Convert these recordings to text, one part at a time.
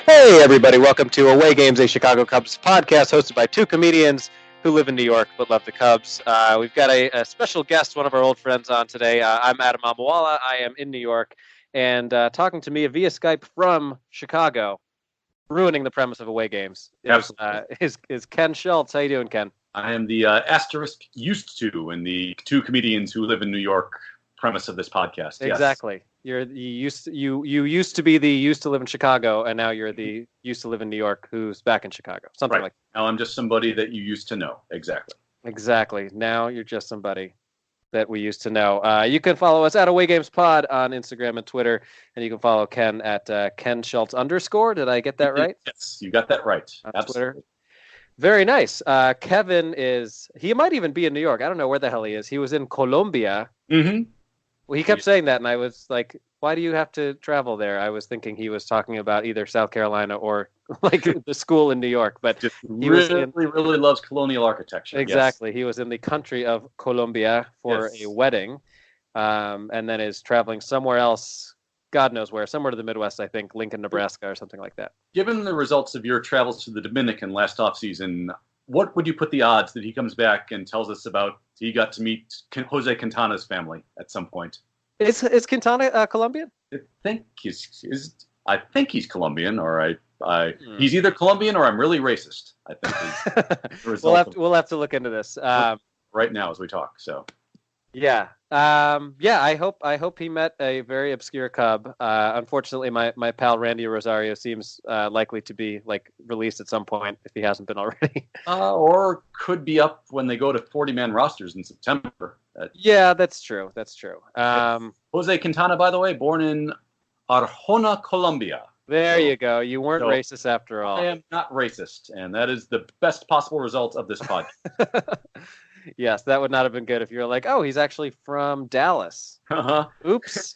Hey, everybody. Welcome to Away Games, a Chicago Cubs podcast hosted by two comedians who live in New York but love the Cubs. We've got a special guest, one of our old friends on today. I'm Adam Amawala. I am in New York, and talking to me via Skype from Chicago, ruining the premise of Away Games, is Ken Schultz. How you doing, Ken? I am the asterisk used to in the two comedians who live in New York premise of this podcast. Exactly. Yes. You used to be the used to live in Chicago, and now you're the used to live in New York who's back in Chicago. Something right. like that. Now I'm just somebody that you used to know. Exactly. Now you're just somebody that we used to know. You can follow us at Away Games Pod on Instagram and Twitter, and you can follow Ken at Ken Schultz _. Did I get that right? Yes, you got that right. On Absolutely. Twitter. Very nice. Kevin he might even be in New York. I don't know where the hell he is. He was in Colombia. Mm-hmm. Well, he kept saying that, and I was like, why do you have to travel there? I was thinking he was talking about either South Carolina or like the school in New York. But he really loves colonial architecture. Exactly. Yes. He was in the country of Colombia for a wedding, and then is traveling somewhere else, God knows where, somewhere to the Midwest, I think, Lincoln, Nebraska, or something like that. Given the results of your travels to the Dominican last offseason, what would you put the odds that he comes back and tells us about he got to meet Jose Quintana's family at some point? Is Quintana Colombian? I think he's Colombian, or he's either Colombian or I'm really racist. I think we'll have to look into this right now as we talk. So yeah. I hope he met a very obscure Cub. Unfortunately, my pal Randy Rosario seems likely to be released at some point if he hasn't been already. Or could be up when they go to 40-man rosters in September. Yeah, that's true. Jose Quintana, by the way, born in Arjona, Colombia. There you go. You weren't racist after all. I am not racist, and that is the best possible result of this podcast. Yes, that would not have been good if you were like, oh, he's actually from Dallas. Uh-huh. Oops.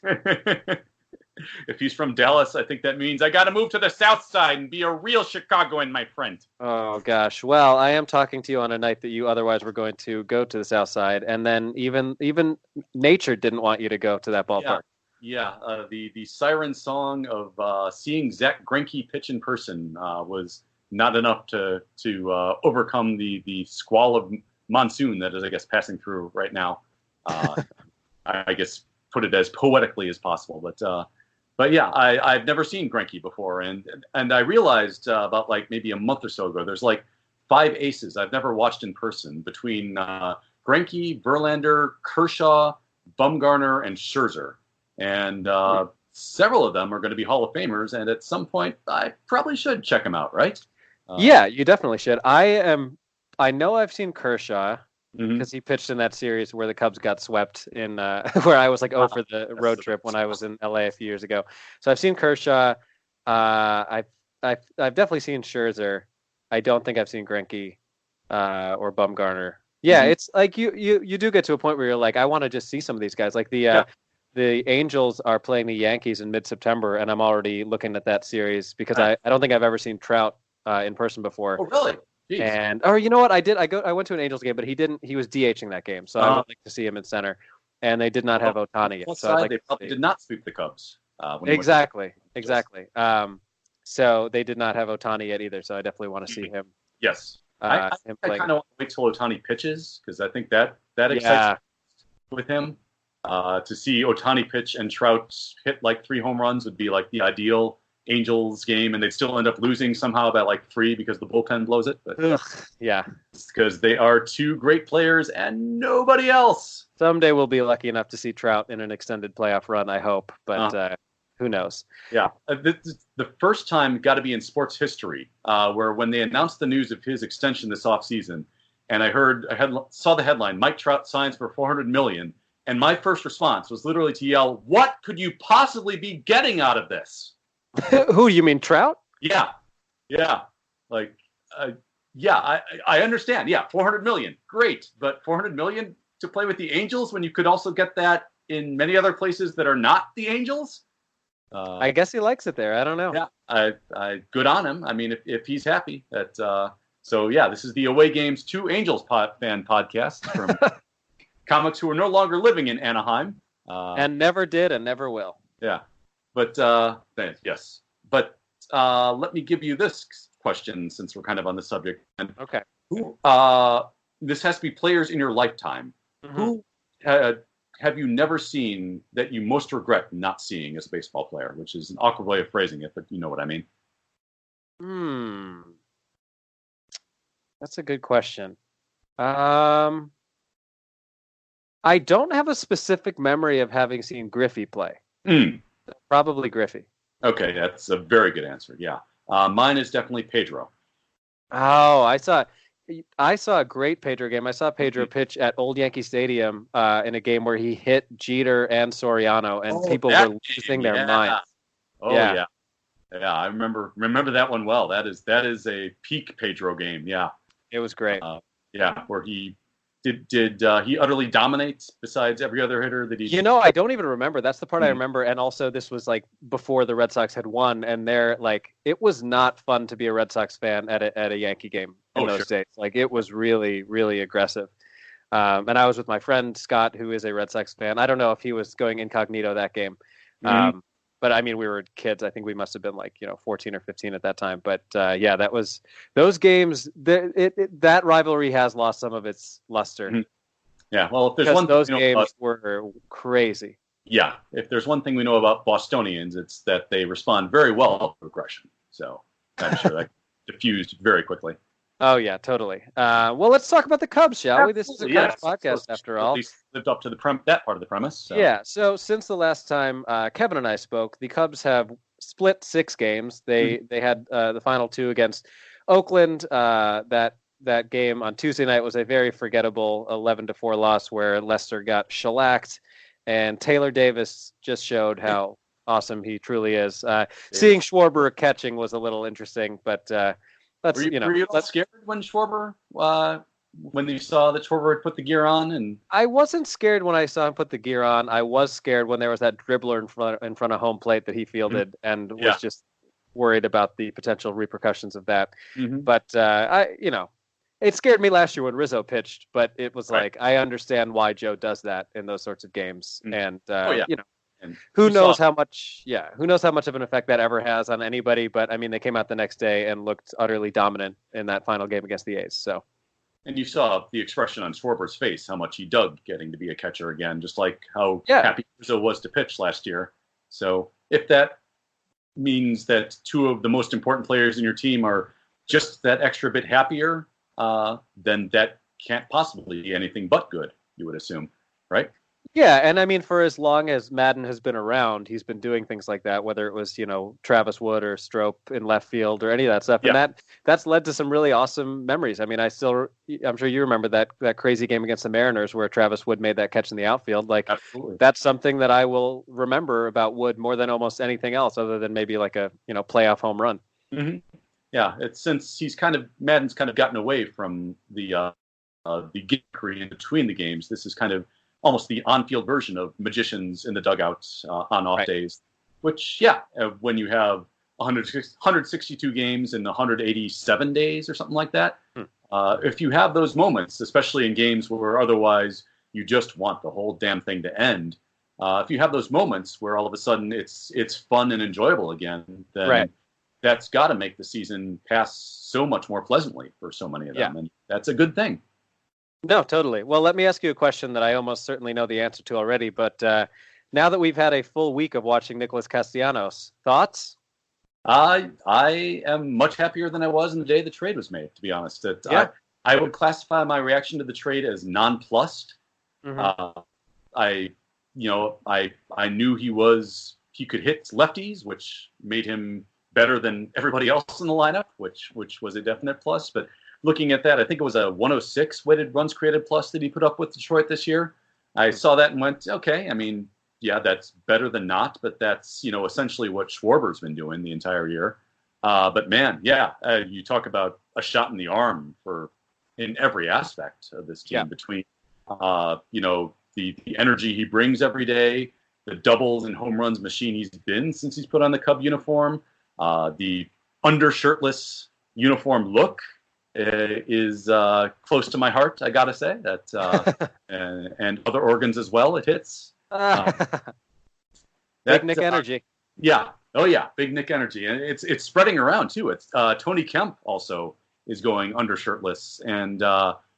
If he's from Dallas, I think that means I got to move to the South Side and be a real Chicagoan, my friend. Oh, gosh. Well, I am talking to you on a night that you otherwise were going to go to the South Side, and then even nature didn't want you to go to that ballpark. Yeah. The siren song of seeing Zach Greinke pitch in person was not enough to overcome the squall of monsoon that is, I guess, passing through right now. I guess put it as poetically as possible, but yeah, I've never seen Greinke before, and I realized about maybe a month or so ago, there's 5 aces I've never watched in person between Greinke, Verlander, Kershaw, Bumgarner, and Scherzer, and several of them are going to be Hall of Famers, and at some point I probably should check them out, right? Yeah, you definitely should. I know I've seen Kershaw because he pitched in that series where the Cubs got swept in where I was for the road trip when I was in LA a few years ago. So I've seen Kershaw. I've definitely seen Scherzer. I don't think I've seen Greinke or Bumgarner. Yeah, it's you do get to a point where you're like, I want to just see some of these guys. The Angels are playing the Yankees in mid-September, and I'm already looking at that series because I don't think I've ever seen Trout in person before. Oh, really? Jeez. And you know what? I went to an Angels game, but he was DHing that game, so I would like to see him in center. And they did not have Ohtani yet. So they probably did not sweep the Cubs. Exactly. So they did not have Ohtani yet either. So I definitely want to see him. Yes. I kind of want to wait till Ohtani pitches because I think that excites me with him. To see Ohtani pitch and Trout hit 3 home runs would be the ideal Angels game, and they'd still end up losing somehow by 3 because the bullpen blows it. But yeah, because they are 2 great players and nobody else. Someday we'll be lucky enough to see Trout in an extended playoff run, I hope, but who knows? Yeah, the first time got to be in sports history, where when they announced the news of his extension this offseason, and I saw the headline, Mike Trout signs for $400 million, and my first response was literally to yell, "What could you possibly be getting out of this?" Who, you mean Trout? Yeah. I understand. Yeah, $400 million, great, but $400 million to play with the Angels when you could also get that in many other places that are not the Angels. I guess he likes it there. I don't know. Yeah, I good on him. I mean, if he's happy. So yeah, this is the Away Games 2 Angels fan podcast from comics who are no longer living in Anaheim. And never did and never will. Yeah. But yes. But let me give you this question since we're kind of on the subject. Okay. Who? This has to be players in your lifetime. Mm-hmm. Who have you never seen that you most regret not seeing as a baseball player? Which is an awkward way of phrasing it, but you know what I mean. That's a good question. I don't have a specific memory of having seen Griffey play. Probably Griffey. Okay, that's a very good answer. Yeah. Mine is definitely Pedro. Oh, I saw a great Pedro game. I saw Pedro pitch at Old Yankee Stadium in a game where he hit Jeter and Soriano, and people were losing their minds. Oh yeah. I remember that one well. That is a peak Pedro game. Yeah, it was great. Where he did he utterly dominate besides every other hitter that he. I don't even remember. That's the part I remember. And also, this was like before the Red Sox had won, and it was not fun to be a Red Sox fan at a Yankee game in those days. Like it was really, really aggressive. And I was with my friend Scott, who is a Red Sox fan. I don't know if he was going incognito that game. But I mean, we were kids. I think we must have been 14 or 15 at that time. But that was those games. That rivalry has lost some of its luster. Mm-hmm. Yeah, well, if there's one those games were crazy. Yeah, if there's one thing we know about Bostonians, it's that they respond very well to aggression. So I'm sure that diffused very quickly. Oh yeah, totally. Well, let's talk about the Cubs, shall we? This is a Cubs podcast, after all. At least lived up to that part of the premise. So. Yeah. So since the last time Kevin and I spoke, the Cubs have split 6 games. They had the final 2 against Oakland. That game on Tuesday night was a very forgettable 11-4 loss where Lester got shellacked, and Taylor Davis just showed how awesome he truly is. Seeing Schwarber catching was a little interesting, but. Were you scared when Schwarber, when you saw that Schwarber had put the gear on? And I wasn't scared when I saw him put the gear on. I was scared when there was that dribbler in front of home plate that he fielded, and was just worried about the potential repercussions of that. But it scared me last year when Rizzo pitched. But it was I understand why Joe does that in those sorts of games, and And who knows how much of an effect that ever has on anybody? But I mean, they came out the next day and looked utterly dominant in that final game against the A's. So, and you saw the expression on Schwarber's face, how much he dug getting to be a catcher again, just like how happy Rizzo was to pitch last year. So, if that means that 2 of the most important players in your team are just that extra bit happier, then that can't possibly be anything but good. You would assume, right? Yeah, and I mean, for as long as Madden has been around, he's been doing things like that, whether it was, Travis Wood or Strop in left field or any of that stuff. Yeah. And that's led to some really awesome memories. I mean, I'm sure you remember that crazy game against the Mariners where Travis Wood made that catch in the outfield. Absolutely. That's something that I will remember about Wood more than almost anything else, other than maybe like a, playoff home run. Mm-hmm. Yeah, it's since Madden's kind of gotten away from the gimmickry in between the games. This is kind of almost the on-field version of magicians in the dugouts on off days, which, when you have 162 games in 187 days or something like that, if you have those moments, especially in games where otherwise you just want the whole damn thing to end, if you have those moments where all of a sudden it's fun and enjoyable again, then that's got to make the season pass so much more pleasantly for so many of them, and that's a good thing. No, totally. Well, let me ask you a question that I almost certainly know the answer to already, but now that we've had a full week of watching Nikolas Castellanos, thoughts? I am much happier than I was in the day the trade was made, to be honest. I would classify my reaction to the trade as nonplussed. Mm-hmm. I knew he could hit lefties, which made him better than everybody else in the lineup, which was a definite plus, but looking at that, I think it was a 106 weighted runs created plus that he put up with Detroit this year. I saw that and went, okay, I mean, that's better than not, but that's, essentially what Schwarber's been doing the entire year. But man, you talk about a shot in the arm in every aspect of this team between, the energy he brings every day, the doubles and home runs machine he's been since he's put on the Cub uniform, the undershirtless uniform look, is close to my heart, I gotta say that, and other organs as well. It hits. Big Nick energy. Yeah, Oh yeah, Big Nick energy, and it's spreading around too. It's Tony Kemp also is going undershirtless, and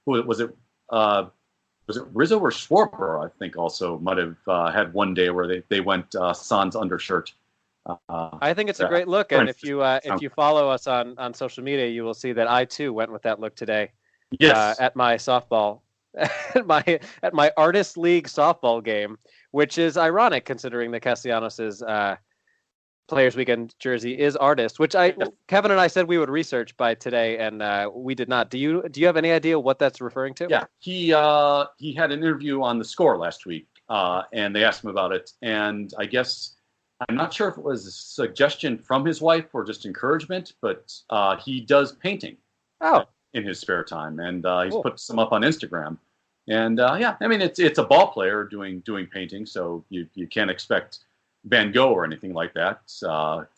who was it? Was it Rizzo or Schwarber? I think also might have had one day where they went sans undershirt. I think it's a great look, and if you follow us on social media, you will see that I too went with that look today. Yes, at my softball, at my Artist League softball game, which is ironic considering the Castellanos' Players Weekend jersey is artist, which Kevin and I said we would research by today, and we did not. Do you have any idea what that's referring to? Yeah, he had an interview on The Score last week, and they asked him about it, and I guess I'm not sure if it was a suggestion from his wife or just encouragement, but he does painting in his spare time, and he's put some up on Instagram. And I mean it's a ball player doing painting, so you can't expect Van Gogh or anything like that.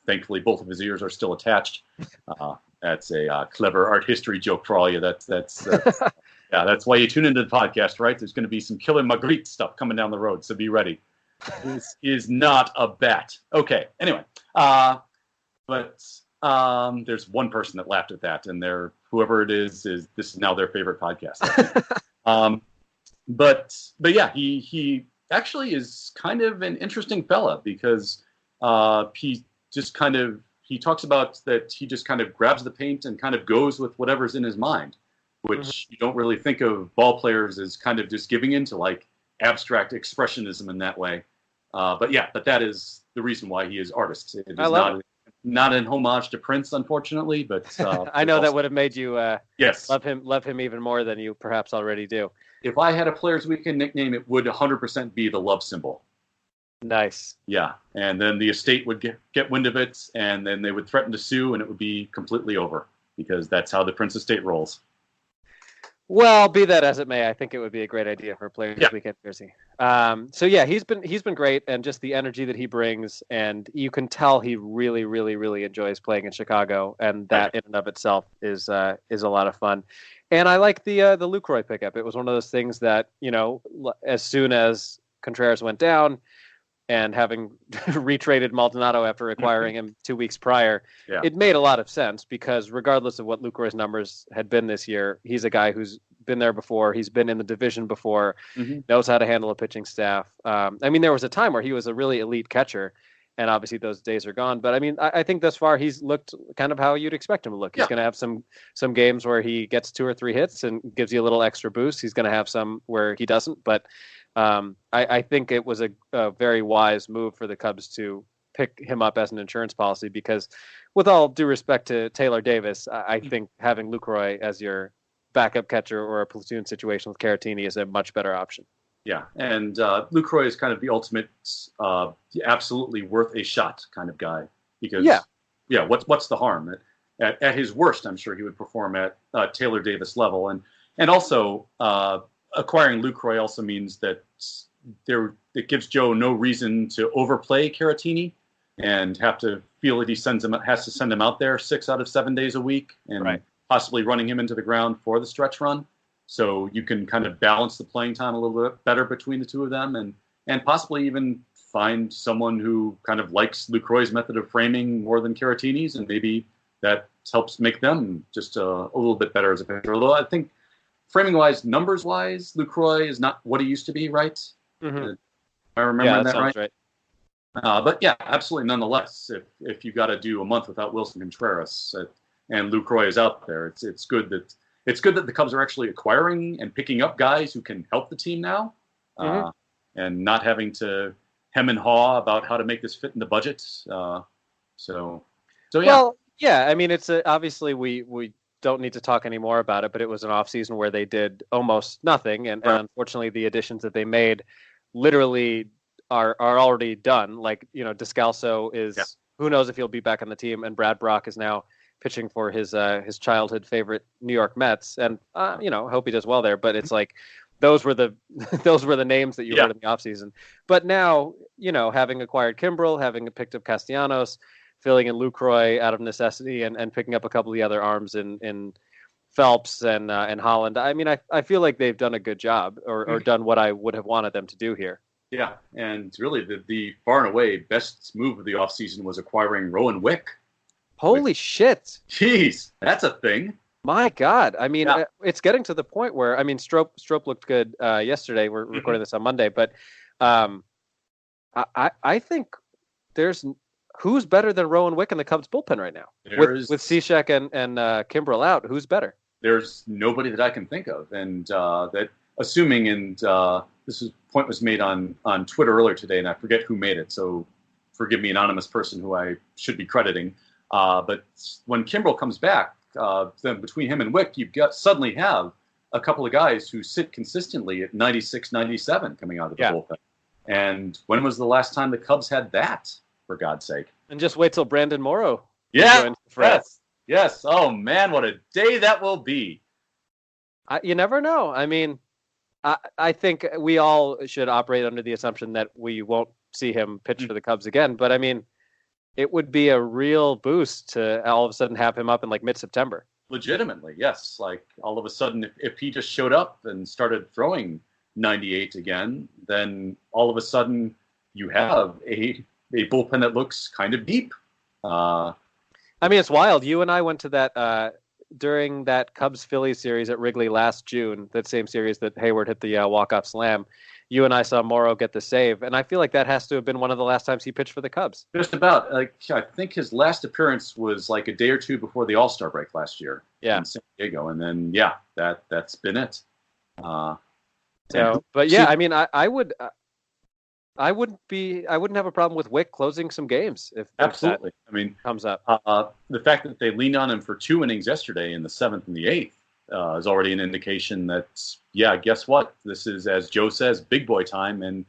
Thankfully, both of his ears are still attached. That's a clever art history joke for all you. That's why you tune into the podcast, right? There's going to be some Killer Magritte stuff coming down the road, so be ready. This is not a bet. Okay. Anyway, but there's one person that laughed at that, and whoever it is this is now their favorite podcast. But yeah, he actually is kind of an interesting fella because he talks about that he just kind of grabs the paint and kind of goes with whatever's in his mind, which you don't really think of ball players as kind of just giving into like abstract expressionism in that way. But that is the reason why he is artist. It is not an homage to Prince, unfortunately, but I know that would have made you yes, love him even more than you perhaps already do. If I had a Players Weekend nickname, it would 100% be the love symbol. Nice. Yeah, and then the estate would get wind of it, and then they would threaten to sue, and it would be completely over because that's how the Prince estate rolls. Well, be that as it may, I think it would be a great idea for a Players Weekend jersey. So yeah, he's been great, and just the energy that he brings, and you can tell he really, really, really enjoys playing in Chicago, and that in and of itself is a lot of fun. And I like the Lucroy pickup. It was one of those things that, as soon as Contreras went down, and having retraded Maldonado after acquiring him 2 weeks prior, it made a lot of sense because regardless of what Lucroy's numbers had been this year, he's a guy who's been there before. He's been in the division before, knows how to handle a pitching staff. I mean, there was a time where he was a really elite catcher, and obviously those days are gone. But I mean, I think thus far he's looked kind of how you'd expect him to look. He's going to have some games where he gets 2 or 3 hits and gives you a little extra boost. He's going to have some where he doesn't, but I think it was a very wise move for the Cubs to pick him up as an insurance policy because, with all due respect to Taylor Davis, I think having Lucroy as your backup catcher or a platoon situation with Caratini is a much better option. Yeah, and Lucroy is kind of the ultimate, absolutely worth a shot kind of guy because what's the harm? At his worst, I'm sure he would perform at Taylor Davis level, and also. Acquiring Lucroy also means that it gives Joe no reason to overplay Caratini and have to feel that he has to send him out there 6 out of 7 days a week and possibly running him into the ground for the stretch run. So you can kind of balance the playing time a little bit better between the two of them and possibly even find someone who kind of likes Lucroy's method of framing more than Caratini's, and maybe that helps make them just a little bit better as a pitcher. Although I think framing-wise, numbers-wise, Lucroy is not what he used to be, right? Mm-hmm. I remember that right? But yeah, absolutely. Nonetheless, if you got to do a month without Wilson Contreras and Lucroy is out there, it's good that the Cubs are actually acquiring and picking up guys who can help the team now, and not having to hem and haw about how to make this fit in the budget. So yeah. Well, yeah. I mean, it's obviously we don't need to talk any more about it, but it was an offseason where they did almost nothing. And unfortunately, the additions that they made literally are already done. Like, Descalso is, who knows if he'll be back on the team. And Brad Brock is now pitching for his childhood favorite New York Mets. And, hope he does well there. But it's like, those were the names that you heard in the offseason. But now, having acquired Kimbrel, having picked up Castellanos, filling in Lucroy out of necessity and picking up a couple of the other arms in Phelps and Holland. I mean, I feel like they've done a good job or done what I would have wanted them to do here. Yeah, and really the far and away best move of the offseason was acquiring Rowan Wick. Holy shit. Jeez, that's a thing. My God. I mean, it's getting to the point where, I mean, Strop looked good yesterday. We're recording this on Monday, but I think who's better than Rowan Wick in the Cubs bullpen right now? With Cishek and Kimbrel out, who's better? There's nobody that I can think of. And that assuming, and point was made on Twitter earlier today, and I forget who made it, so forgive me, anonymous person who I should be crediting. But when Kimbrel comes back, then between him and Wick, suddenly have a couple of guys who sit consistently at 96, 97 coming out of the bullpen. And when was the last time the Cubs had that, for God's sake? And just wait till Brandon Morrow. Yes. Oh, man, what a day that will be. You never know. I mean, I think we all should operate under the assumption that we won't see him pitch for the Cubs again. But, I mean, it would be a real boost to all of a sudden have him up in like mid-September. Legitimately, yes. Like all of a sudden, if he just showed up and started throwing 98 again, then all of a sudden you have a bullpen that looks kind of deep. I mean, it's wild. You and I went to that during that Cubs-Phillies series at Wrigley last June, that same series that Hayward hit the walk-off slam. You and I saw Morrow get the save, and I feel like that has to have been one of the last times he pitched for the Cubs. Just about. Like I think his last appearance was like a day or two before the All-Star break last year in San Diego, and then that's been it. I mean, I wouldn't have a problem with Wick closing some games if absolutely. I mean, comes up. The fact that they leaned on him for 2 innings yesterday in the 7th and the 8th is already an indication that, guess what? This is, as Joe says, big boy time, and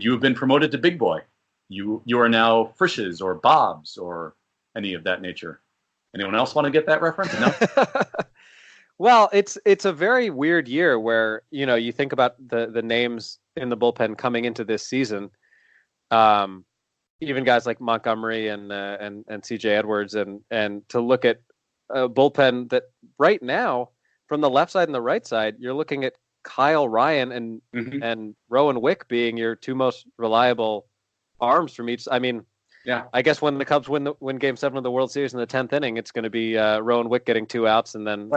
you have been promoted to big boy. You are now Frisch's or Bob's or any of that nature. Anyone else want to get that reference? No. Well, it's a very weird year where you think about the names in the bullpen coming into this season. Even guys like Montgomery and CJ Edwards, and to look at a bullpen that right now, from the left side and the right side, you're looking at Kyle Ryan and Rowan Wick being your two most reliable arms from each. I mean, I guess when the Cubs win Game 7 of the World Series in the 10th inning, it's going to be Rowan Wick getting 2 outs and then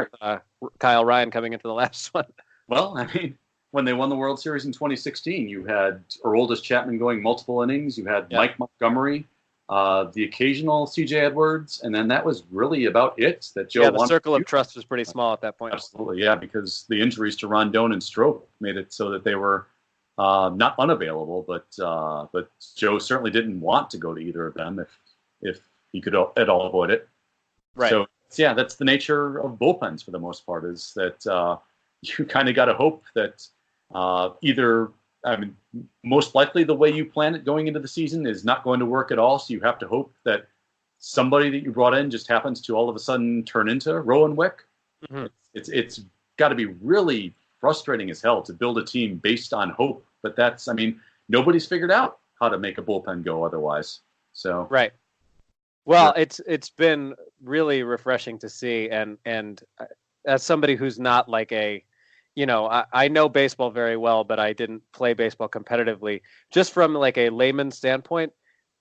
Kyle Ryan coming into the last one. Well, I mean, when they won the World Series in 2016, you had Aroldis Chapman going multiple innings. You had Mike Montgomery, the occasional CJ Edwards, and then that was really about it. That Joe the circle of trust was pretty small at that point. Absolutely, because the injuries to Rondon and Strop made it so that they were not unavailable, but Joe certainly didn't want to go to either of them if he could at all avoid it. Right. So that's the nature of bullpens for the most part. Is that you kind of got to hope that either. I mean, most likely the way you plan it going into the season is not going to work at all. So you have to hope that somebody that you brought in just happens to all of a sudden turn into Rowan Wick. Mm-hmm. It's got to be really frustrating as hell to build a team based on hope. But nobody's figured out how to make a bullpen go otherwise. So right. Well, it's been really refreshing to see, and as somebody who's not like I know baseball very well, but I didn't play baseball competitively. Just from like a layman's standpoint,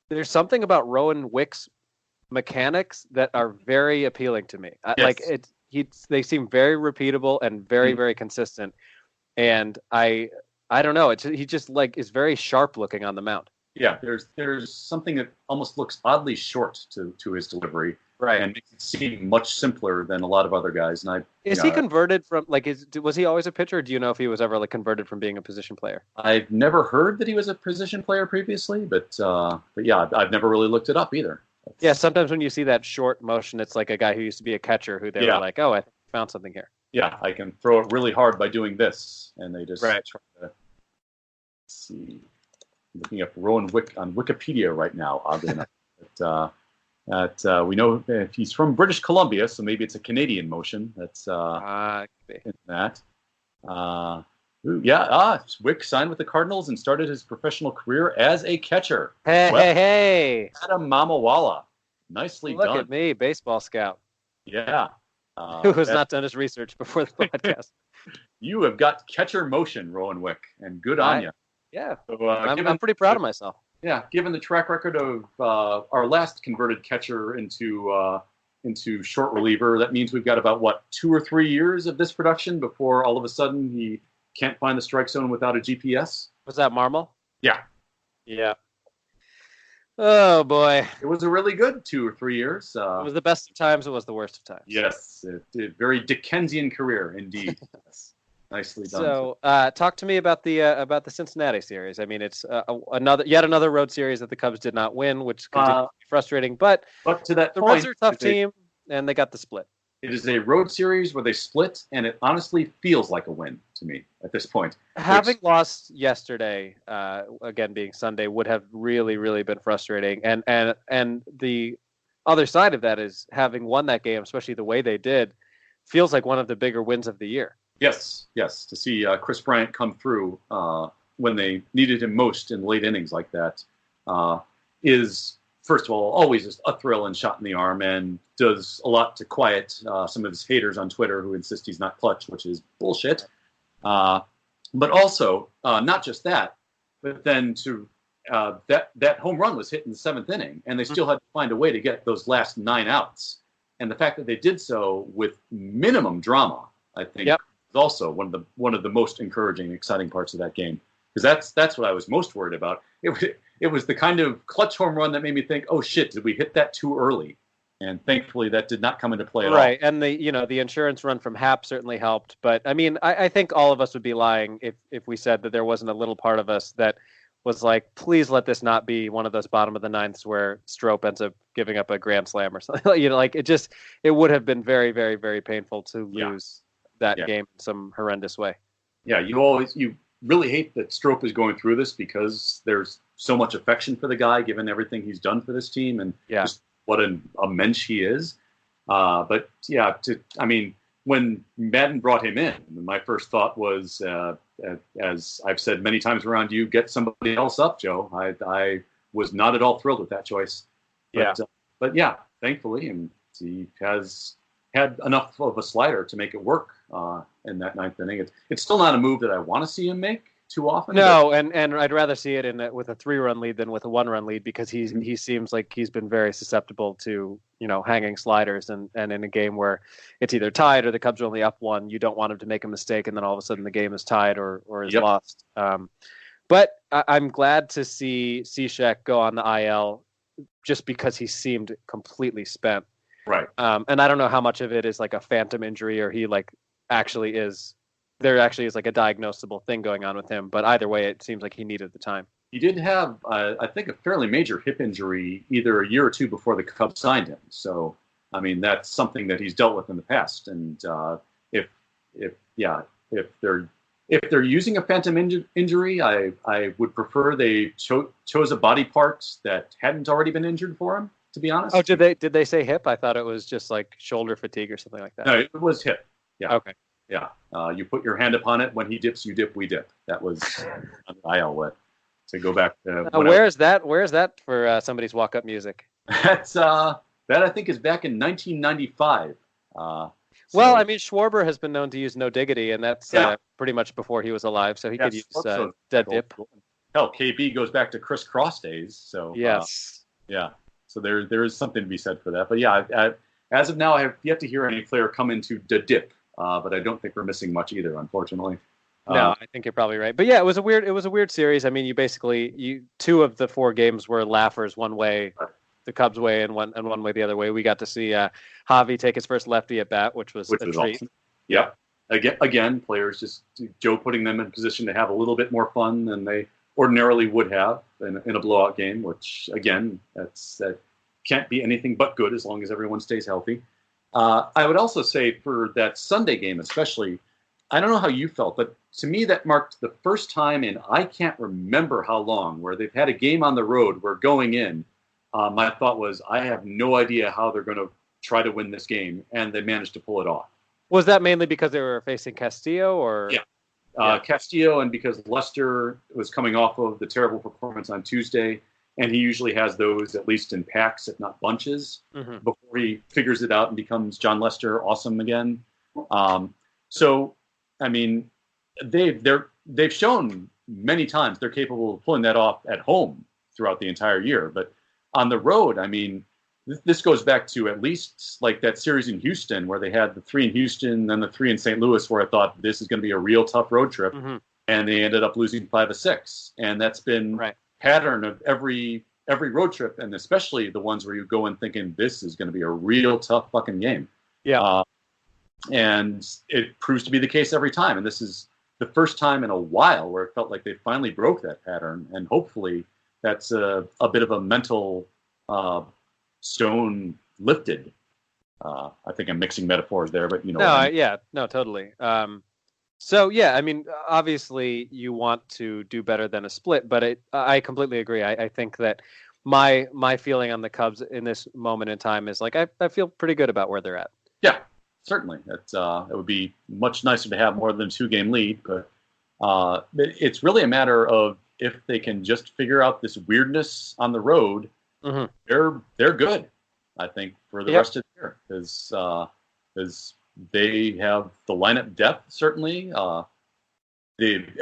there's something about Rowan Wick's mechanics that are very appealing to me. Yes. They seem very repeatable and very, very consistent. And I don't know. He just is very sharp looking on the mound. Yeah, there's something that almost looks oddly short to his delivery. Right. And makes it seem much simpler than a lot of other guys. And Is he converted from was he always a pitcher? Or do you know if he was ever converted from being a position player? I've never heard that he was a position player previously, but I've never really looked it up either. Yeah, sometimes when you see that short motion, it's like a guy who used to be a catcher who they were like, oh, I found something here. Yeah, I can throw it really hard by doing this, and they just try to see. I'm looking up Rowan Wick on Wikipedia right now, oddly enough. But, we know he's from British Columbia, so maybe it's a Canadian motion. That's in that. Wick signed with the Cardinals and started his professional career as a catcher. Hey! Adam Mamawala. Nicely done. Look at me, baseball scout. Yeah. Who has not done his research before the podcast. You have got catcher motion, Rowan Wick, and good on you. Yeah, So, I'm pretty proud of myself. Yeah, given the track record of our last converted catcher into short reliever, that means we've got about 2 or 3 years of this production before all of a sudden he can't find the strike zone without a GPS. Was that Marmol? Yeah. Yeah. Oh boy, it was a really good 2 or 3 years. It was the best of times. It was the worst of times. Yes, it did. Very Dickensian career indeed. Yes. Nicely done. So, talk to me about the Cincinnati series. I mean, it's yet another road series that the Cubs did not win, which continues to be frustrating. But to that the point, Reds are a tough team, and they got the split. It is a road series where they split, and it honestly feels like a win to me at this point. Having lost yesterday, again being Sunday, would have really, really been frustrating. And the other side of that is having won that game, especially the way they did, feels like one of the bigger wins of the year. Yes. To see Chris Bryant come through when they needed him most in late innings like that is, first of all, always just a thrill and shot in the arm, and does a lot to quiet some of his haters on Twitter who insist he's not clutch, which is bullshit. But also, not just that, but then to that home run was hit in the 7th inning, and they still had to find a way to get those last 9 outs. And the fact that they did so with minimum drama, I think, is also one of the most encouraging and exciting parts of that game. Because that's what I was most worried about. It was the kind of clutch home run that made me think, oh shit, did we hit that too early? And thankfully that did not come into play at all. Right, and the insurance run from Happ certainly helped. But I mean, I think all of us would be lying if we said that there wasn't a little part of us that was like, please let this not be one of those bottom of the ninths where Strop ends up giving up a grand slam or something. It would have been very, very, very painful to lose that game in some horrendous way. Yeah, you really hate that Strop is going through this because there's so much affection for the guy, given everything he's done for this team and just what a mensch he is. But yeah, when Madden brought him in, my first thought was, as I've said many times around you, get somebody else up, Joe. I was not at all thrilled with that choice. But thankfully, and he has had enough of a slider to make it work in that 9th inning. It's still not a move that I want to see him make too often. No, and I'd rather see it with a 3-run lead than with a 1-run lead, because he seems like he's been very susceptible to hanging sliders, and in a game where it's either tied or the Cubs are only up 1, you don't want him to make a mistake and then all of a sudden the game is tied or is lost. But I'm glad to see Cishek go on the IL just because he seemed completely spent. Right. And I don't know how much of it is like a phantom injury or he there actually is like a diagnosable thing going on with him. But either way, it seems like he needed the time. He did have, I think, a fairly major hip injury either a year or two before the Cubs signed him. So, I mean, that's something that he's dealt with in the past. And if they're using a phantom injury, I would prefer they chose a body part that hadn't already been injured for him, to be honest. Oh, did they say hip? I thought it was just like shoulder fatigue or something like that. No, it was hip. Yeah. Okay. Yeah. You put your hand upon it. When he dips, you dip, we dip. That was on the IL way. To go back to where is that for somebody's walk-up music? That I think is back in 1995. Well, I mean, Schwarber has been known to use No Diggity, and that's pretty much before he was alive, so he could use Dead Dip. Hell, KB goes back to Criss Cross days, so yes, so there is something to be said for that. But as of now, I have yet to hear any player come into the dip, but I don't think we're missing much either, unfortunately. No, I think you're probably right. But yeah, it was a weird series. I mean, you 2 of the 4 games were laughers one way, the Cubs way, and one way the other way. We got to see Javy take his first lefty at bat, which was a treat. Awesome. Yeah. Again, players just Joe putting them in position to have a little bit more fun than they ordinarily would have in a blowout game, which again, that can't be anything but good as long as everyone stays healthy. I would also say for that Sunday game, especially, I don't know how you felt, but to me that marked the first time in I can't remember how long where they've had a game on the road where going in, my thought was, I have no idea how they're going to try to win this game, and they managed to pull it off. Was that mainly because they were facing Castillo, or? Yeah. Castillo, and because Lester was coming off of the terrible performance on Tuesday, and he usually has those at least in packs, if not bunches, before he figures it out and becomes John Lester awesome again. So, I mean, they're they've shown many times they're capable of pulling that off at home throughout the entire year. But on the road, I mean, this goes back to at least like that series in Houston where they had the 3 in Houston and the 3 in St. Louis, where I thought this is going to be a real tough road trip, and they ended up losing 5 of 6. And that's been pattern of every road trip, and especially the ones where you go in thinking this is going to be a real tough fucking game. Yeah. And it proves to be the case every time. And this is the first time in a while where it felt like they finally broke that pattern. And hopefully that's a bit of a mental stone lifted. I think I'm mixing metaphors there, but you know. No, totally. So, yeah, I mean, obviously you want to do better than a split, but I completely agree. I think that my feeling on the Cubs in this moment in time is like I feel pretty good about where they're at. Yeah, certainly. It would be much nicer to have more than a 2-game lead, but it's really a matter of if they can just figure out this weirdness on the road, they're good, I think, for the rest of the year, because they have the lineup depth, certainly.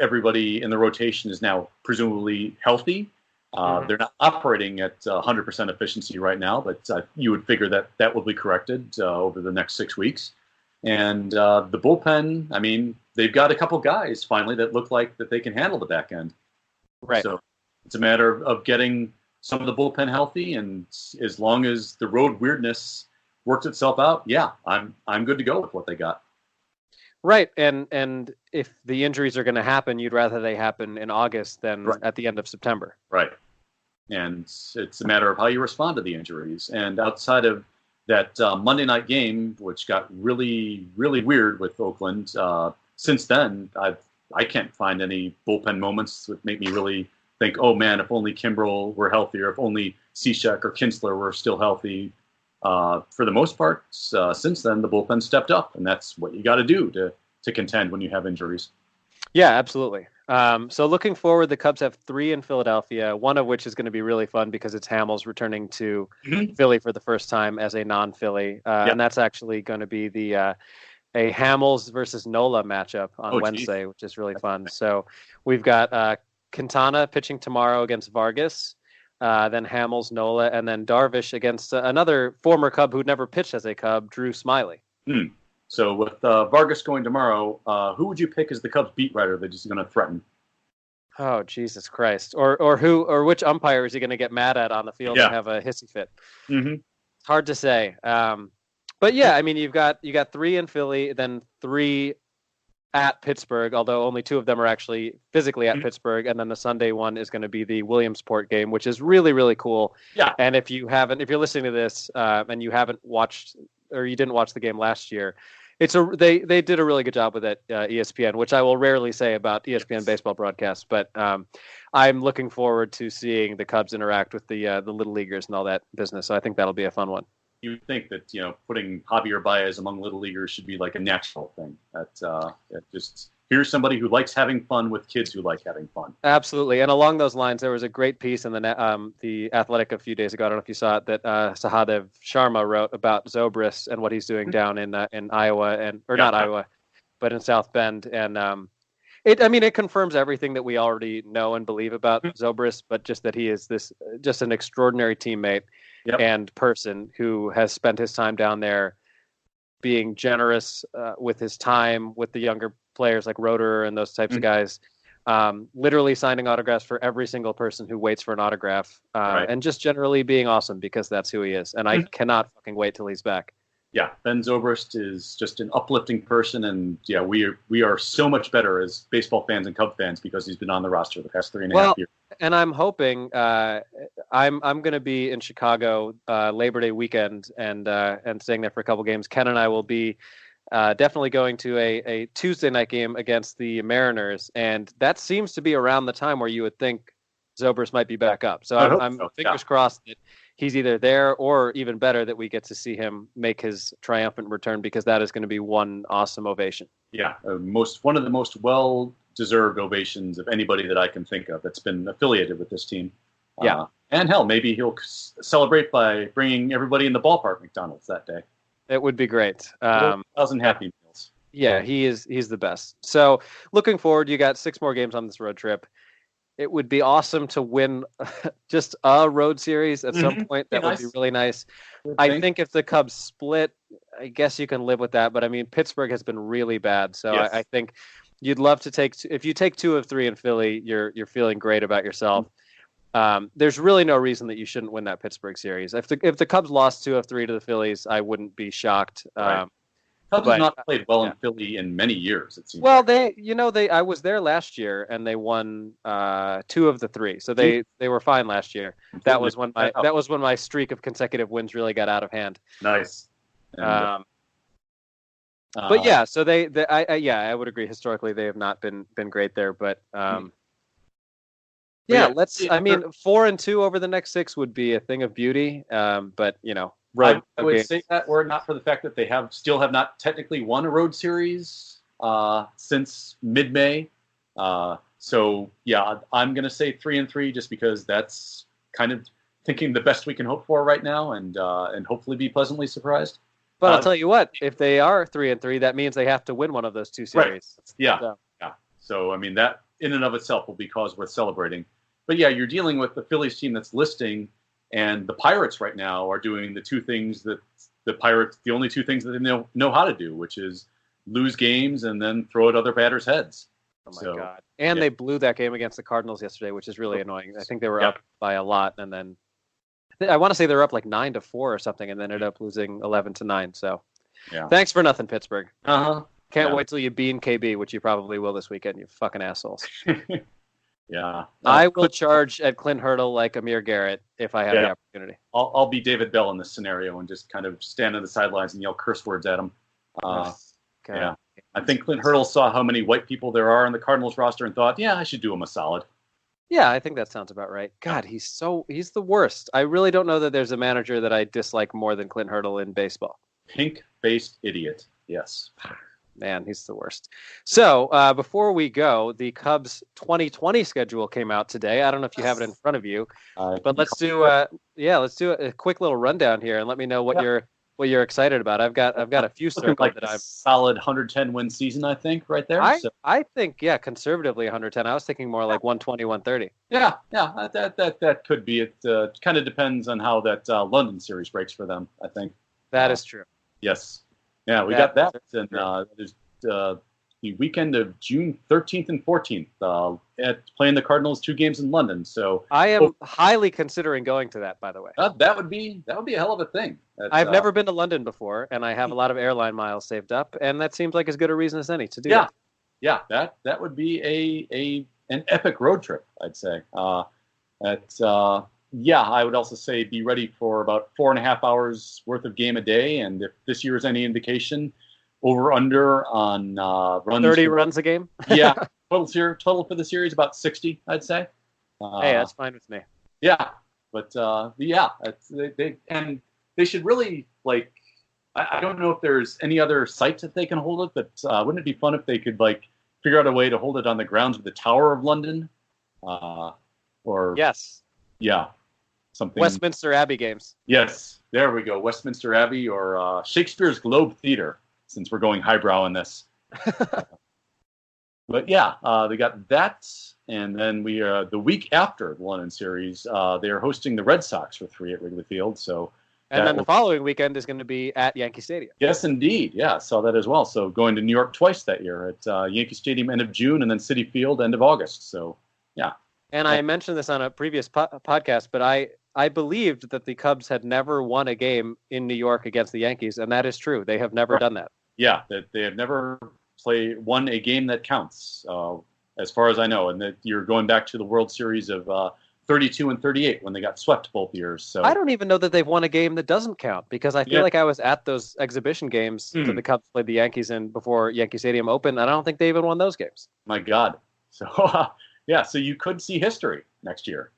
Everybody in the rotation is now presumably healthy. They're not operating at 100% efficiency right now, but you would figure that will be corrected over the next 6 weeks. And the bullpen, I mean, they've got a couple guys finally that look like that they can handle the back end. Right. So it's a matter of getting some of the bullpen healthy, and as long as the road weirdness works itself out, I'm good to go with what they got. Right, and if the injuries are going to happen, you'd rather they happen in August than at the end of September. Right, and it's a matter of how you respond to the injuries. And outside of that Monday night game, which got really, really weird with Oakland, since then, I can't find any bullpen moments that make me really think, oh man, if only Kimbrel were healthier, if only Cishek or Kinsler were still healthy. For the most part, since then, the bullpen stepped up, and that's what you got to do to contend when you have injuries. Yeah, absolutely. So looking forward, the Cubs have 3 in Philadelphia, one of which is going to be really fun because it's Hamels returning to Philly for the first time as a non-Philly, and that's actually going to be a Hamels versus Nola matchup on Wednesday, which is really fun. So we've got Quintana pitching tomorrow against Vargas. Then Hamels, Nola, and then Darvish against another former Cub who'd never pitched as a Cub, Drew Smyly. So with Vargas going tomorrow, who would you pick as the Cubs beat writer that he's going to threaten? Oh, Jesus Christ. Or which umpire is he going to get mad at on the field and have a hissy fit? It's hard to say. But yeah, I mean, you got 3 in Philly, then 3 at Pittsburgh, although only 2 of them are actually physically at Pittsburgh, and then the Sunday one is going to be the Williamsport game, which is really, really cool. Yeah. And if you're listening to this and you haven't watched, or you didn't watch the game last year, they did a really good job with it, ESPN, which I will rarely say about ESPN baseball broadcasts, but I'm looking forward to seeing the Cubs interact with the little leaguers and all that business. So I think that'll be a fun one. You would think that, putting Javier Baez among little leaguers should be like a natural thing. That just here's somebody who likes having fun with kids who like having fun. Absolutely. And along those lines, there was a great piece in the Athletic a few days ago. I don't know if you saw it, that Sahadev Sharma wrote about Zobrist and what he's doing down in Iowa, not Iowa, but in South Bend. And it confirms everything that we already know and believe about Zobrist, but just that he is just an extraordinary teammate. Yep. And person who has spent his time down there being generous with his time with the younger players like Roeder and those types of guys, literally signing autographs for every single person who waits for an autograph, and just generally being awesome because that's who he is. And I cannot fucking wait till he's back. Yeah, Ben Zobrist is just an uplifting person, and we are so much better as baseball fans and Cub fans because he's been on the roster the past 3.5 years. And I'm hoping I'm going to be in Chicago Labor Day weekend and staying there for a couple games. Ken and I will be definitely going to a Tuesday night game against the Mariners, and that seems to be around the time where you would think Zobrist might be back up. So I'm fingers crossed that he's either there or, even better, that we get to see him make his triumphant return, because that is going to be one awesome ovation. Yeah, one of the most well-deserved ovations of anybody that I can think of that's been affiliated with this team. Yeah. And hell, maybe he'll celebrate by bringing everybody in the ballpark McDonald's that day. It would be great. 1,000 Happy Meals. Yeah, he's the best. So looking forward, you got 6 more games on this road trip. It would be awesome to win just a road series at some point. That would be really nice. I think if the Cubs split, I guess you can live with that. But I mean, Pittsburgh has been really bad, so yes. I think you'd love to take. If you take 2 of 3 in Philly, you're feeling great about yourself. There's really no reason that you shouldn't win that Pittsburgh series. If the Cubs lost 2 of 3 to the Phillies, I wouldn't be shocked. Right. Cubs have not played well in Philly in many years, it seems. Well, I was there last year and they won 2 of the 3, so they were fine last year. That was when my streak of consecutive wins really got out of hand. Nice. And, but yeah, so I would agree. Historically, they have not been great there, but I mean, 4-2 over the next 6 would be a thing of beauty. But I would say that were it not for the fact that they still have not technically won a road series since mid-May. So yeah, I'm going to say 3-3 just because that's kind of thinking the best we can hope for right now, and hopefully be pleasantly surprised. But I'll tell you what, if they are 3-3, that means they have to win one of those 2 series. Right. Yeah. So I mean, that in and of itself will be cause worth celebrating. But yeah, you're dealing with the Phillies team that's listing. And the Pirates right now are doing the 2 things that the only 2 things that they know how to do, which is lose games and then throw at other batters' heads. Oh my God! And they blew that game against the Cardinals yesterday, which is really annoying. I think they were up by a lot, and then I want to say they were up like 9-4 or something, and then ended up losing 11-9. So, thanks for nothing, Pittsburgh. Can't wait till you bean KB, which you probably will this weekend. You fucking assholes. Yeah, I will charge at Clint Hurdle like Amir Garrett if I have the opportunity. I'll be David Bell in this scenario and just kind of stand on the sidelines and yell curse words at him. I think Clint Hurdle saw how many white people there are on the Cardinals roster and thought, I should do him a solid. Yeah, I think that sounds about right. God, he's the worst. I really don't know that there's a manager that I dislike more than Clint Hurdle in baseball. Pink-faced idiot. Yes. Man, he's the worst. So before we go, the Cubs 2020 schedule came out today. I don't know if you have it in front of you, but let's do a quick little rundown here and let me know what you're excited about. I've got a few circled like that I'm solid 110 win season. I think right there. I think conservatively 110. I was thinking more like 120, 130. Yeah, that could be it. Kind of depends on how that London series breaks for them. I think that is true. Yes. Yeah, we got that. And there's the weekend of June 13th and 14th at playing the Cardinals 2 games in London. So I am highly considering going to that, by the way. That would be a hell of a thing. I've never been to London before, and I have a lot of airline miles saved up, and that seems like as good a reason as any to do that. Yeah, that would be an epic road trip, I'd say. I would also say be ready for about 4.5 hours worth of game a day. And if this year is any indication, over under on runs. 30 runs a game? Total for the series, about 60, I'd say. Hey, that's fine with me. Yeah. But they should really, like, I don't know if there's any other sites that they can hold it, but wouldn't it be fun if they could, like, figure out a way to hold it on the grounds of the Tower of London? Yes. Yeah. Something. Westminster Abbey games. Yes, there we go. Westminster Abbey or Shakespeare's Globe Theater, since we're going highbrow in this. But yeah, they got that, and then we the week after the London series, they are hosting the Red Sox for 3 at Wrigley Field. So, and then the following weekend is going to be at Yankee Stadium. Yes, indeed. Yeah, saw that as well. So going to New York twice that year at Yankee Stadium end of June, and then Citi Field end of August. So yeah. And I mentioned this on a previous podcast, but I believed that the Cubs had never won a game in New York against the Yankees, and that is true. They have never done that. Yeah, that they have never won a game that counts, as far as I know. And that you're going back to the World Series of 32 and 38 when they got swept both years. So I don't even know that they've won a game that doesn't count, because I feel like I was at those exhibition games that the Cubs played the Yankees in before Yankee Stadium opened, and I don't think they even won those games. My God. So, so you could see history next year.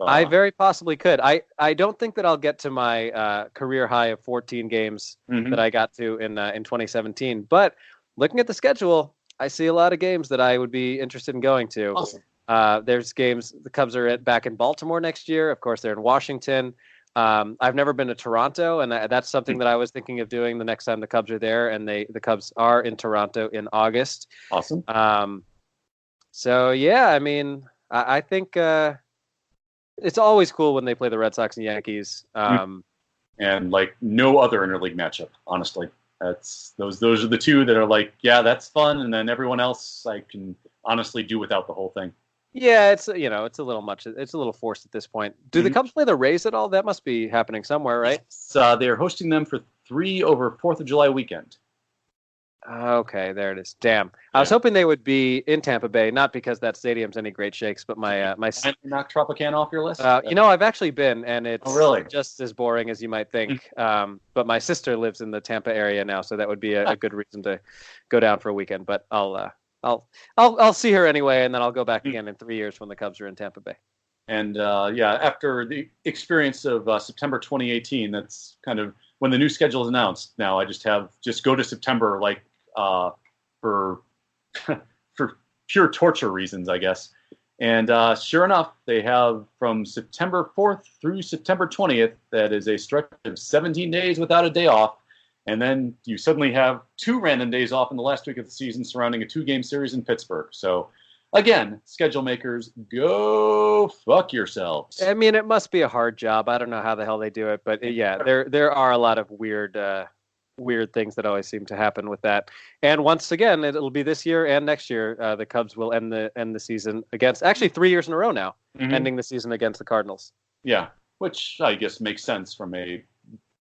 I very possibly could. I don't think that I'll get to my career high of 14 games that I got to in 2017. But looking at the schedule, I see a lot of games that I would be interested in going to. Awesome. There's games. The Cubs are back in Baltimore next year. Of course, they're in Washington. I've never been to Toronto, and that's something that I was thinking of doing the next time the Cubs are there, and the Cubs are in Toronto in August. Awesome. So yeah, I mean, I think it's always cool when they play the Red Sox and Yankees. And like no other interleague matchup, honestly. That's those are the two that are like, yeah, that's fun, and then everyone else I can honestly do without the whole thing. Yeah, it's a little much. It's a little forced at this point. Do the Cubs play the Rays at all? That must be happening somewhere, right? They're hosting them for 3 over 4th of July weekend. Okay, there it is. Damn, I was hoping they would be in Tampa Bay, not because that stadium's any great shakes, but my knock Tropicana off your list. I've actually been, and it's really? just as boring as you might think. But my sister lives in the Tampa area now, so that would be a good reason to go down for a weekend. But I'll see her anyway, and then I'll go back again in 3 years when the Cubs are in Tampa Bay. And after the experience of September 2018, that's kind of when the new schedule is announced. Now I just go to September for pure torture reasons, I guess. And sure enough, they have from September 4th through September 20th. That is a stretch of 17 days without a day off. And then you suddenly have 2 random days off in the last week of the season surrounding a 2-game series in Pittsburgh. So, again, schedule makers, go fuck yourselves. I mean, it must be a hard job. I don't know how the hell they do it. But, yeah, there are a lot of weird things that always seem to happen with that. And once again, it'll be this year and next year. The Cubs will end the season against, actually 3 years in a row now, ending the season against the Cardinals. Yeah, which I guess makes sense from a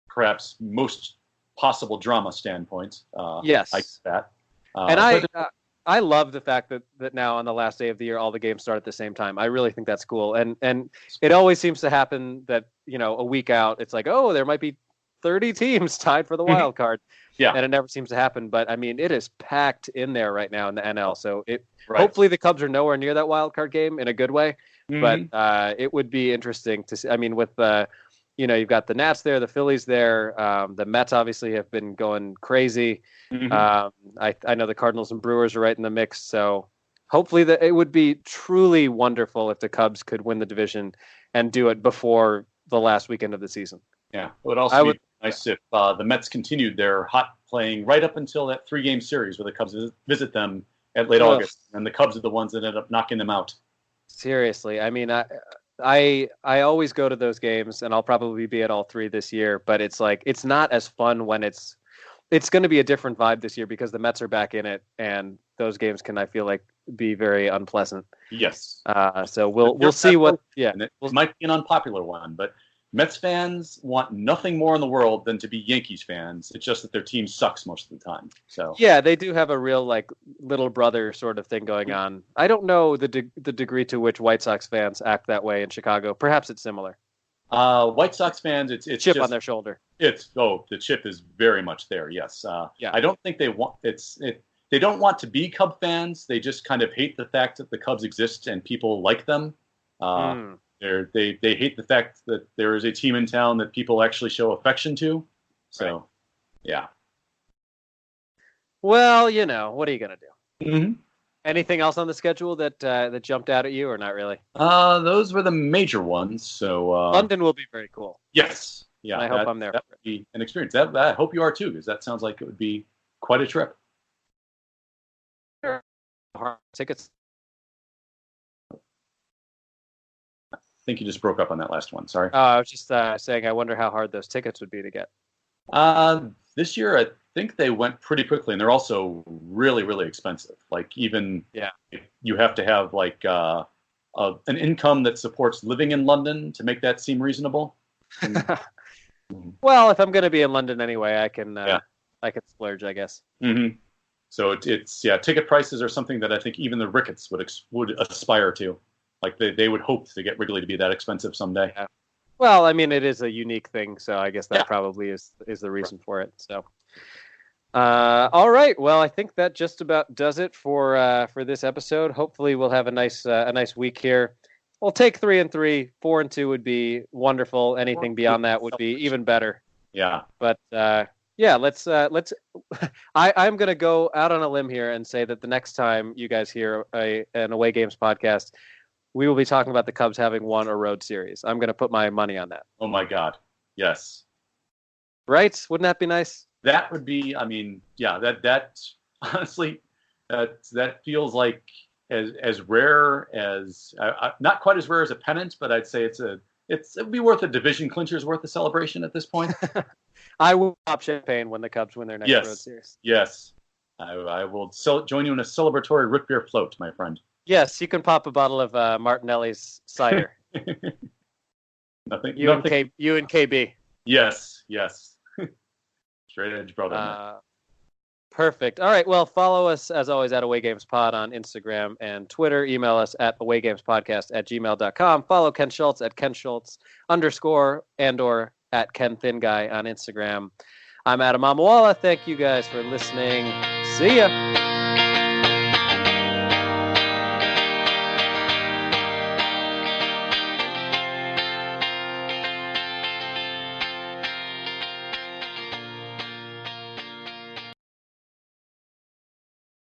perhaps most possible drama standpoint. Yes. I get that. And I love the fact that now on the last day of the year, all the games start at the same time. I really think that's cool. And it always seems to happen that, a week out, it's like, oh, there might be 30 teams tied for the wild card. Yeah. And it never seems to happen. But I mean, it is packed in there right now in the NL. So hopefully the Cubs are nowhere near that wild card game in a good way. But it would be interesting to see. I mean, with you've got the Nats there, the Phillies there. The Mets obviously have been going crazy. I know the Cardinals and Brewers are right in the mix. So hopefully it would be truly wonderful if the Cubs could win the division and do it before the last weekend of the season. Yeah, it would also be nice if the Mets continued their hot playing right up until that 3-game series where the Cubs visit them at late August, and the Cubs are the ones that end up knocking them out. Seriously, I mean, I always go to those games, and I'll probably be at all 3 this year. But it's like it's not as fun when it's going to be a different vibe this year because the Mets are back in it, and those games can, I feel like, be very unpleasant. Yes. So we'll see what. Yeah, it might be an unpopular one, but Mets fans want nothing more in the world than to be Yankees fans. It's just that their team sucks most of the time. So yeah, they do have a real little brother sort of thing going on. I don't know the degree to which White Sox fans act that way in Chicago. Perhaps it's similar. White Sox fans, it's chip just on their shoulder. The chip is very much there. Yes. Yeah. I don't think they want they don't want to be Cub fans. They just kind of hate the fact that the Cubs exist and people like them. They hate the fact that there is a team in town that people actually show affection to. So, yeah. Well, what are you going to do? Mm-hmm. Anything else on the schedule that jumped out at you, or not really? Those were the major ones. So London will be very cool. Yes. Yeah. And I hope I'm there. That would be an experience. I hope you are too, because that sounds like it would be quite a trip. Tickets. I think you just broke up on that last one. Sorry. I was just saying, I wonder how hard those tickets would be to get. This year, I think they went pretty quickly, and they're also really, really expensive. Like even you have to have an income that supports living in London to make that seem reasonable. Well, if I'm going to be in London anyway, I can splurge, I guess. Mm-hmm. So it's ticket prices are something that I think even the Ricketts would aspire to. Like they would hope to get Wrigley to be that expensive someday. Yeah. Well, I mean, it is a unique thing, so I guess that probably is the reason for it. So, all right. Well, I think that just about does it for this episode. Hopefully, we'll have a nice week here. We'll take 3-3. 4-2 would be wonderful. Anything beyond that would be even better. Yeah. But let's. I'm going to go out on a limb here and say that the next time you guys hear an Away Games podcast, we will be talking about the Cubs having won a road series. I'm going to put my money on that. Oh my God. Yes. Right? Wouldn't that be nice? That would be, I mean, yeah, that honestly, that feels like as rare as, not quite as rare as a pennant, but I'd say it would be worth a division clincher's worth of celebration at this point. I will pop champagne when the Cubs win their next road series. Yes. I will join you in a celebratory root beer float, my friend. Yes, you can pop a bottle of Martinelli's cider. Nothing. You and KB. Yes. Straight edge brother. Perfect. All right. Well, follow us as always at awaygamespod on Instagram and Twitter. Email us at awaygamespodcast@gmail.com. Follow Ken Schultz at Ken Schultz _ and/or at Ken Thin Guy on Instagram. I'm Adam Amawala. Thank you guys for listening. See ya.